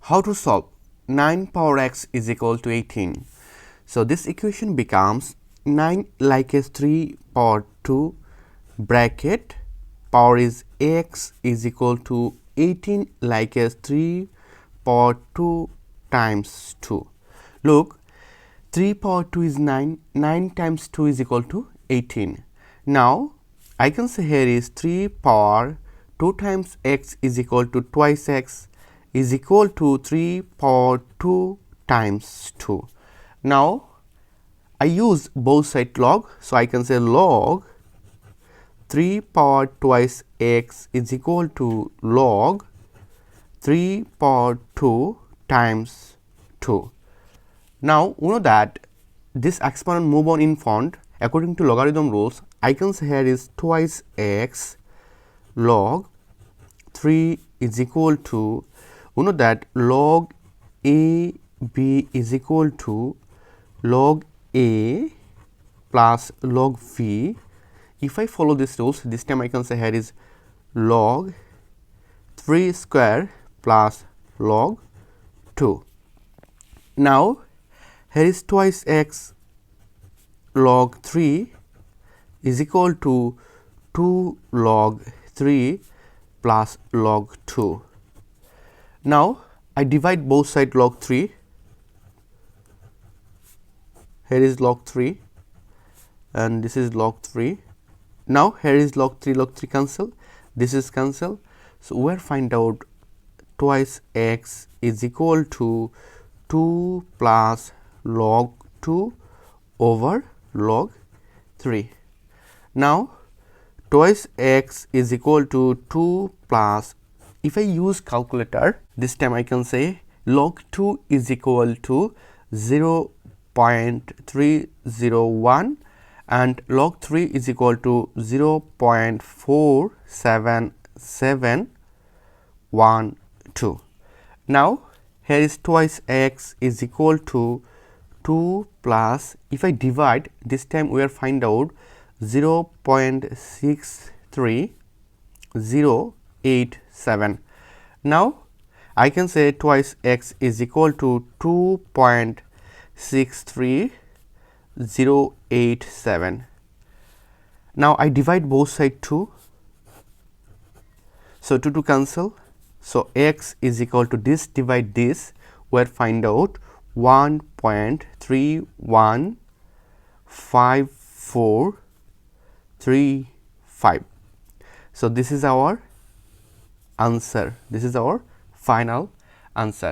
How to solve 9 power x is equal to 18. So this equation becomes 9 like as 3 power 2 bracket power is x is equal to 18 like as 3 power 2 times 2. Look, 3 power 2 is 9, 9 times 2 is equal to 18. Now I can say here is 3 power 2 times x is equal to twice x is equal to 3 power 2 times 2. Now I use both side log, so I can say log 3 power twice x is equal to log 3 power 2 times 2. Now we know that this exponent move on in front according to logarithm rules. I can say here is twice x log 3 is equal to, we know that log a b is equal to log a plus log v. If I follow these rules, this time I can say here is log 3 square plus log 2. Now here is twice x log 3 is equal to 2 log 3 plus log 2. Now I divide both sides log 3. Here is log 3 and this is log 3. Now here is log 3 cancel, this is cancel. So we find out twice x is equal to 2 plus log 2 over log 3. Now twice x is equal to 2 plus, if I use calculator, this time I can say log 2 is equal to 0.301 and log 3 is equal to 0.47712. Now here is twice x is equal to 2 plus, if I divide, this time we will find out 0.63087. Now I can say twice x is equal to 2.63087. Now I divide both sides 2, so 2 to cancel, so x is equal to this divide this, where find out 1.3154335. So this is our answer, this is our final answer.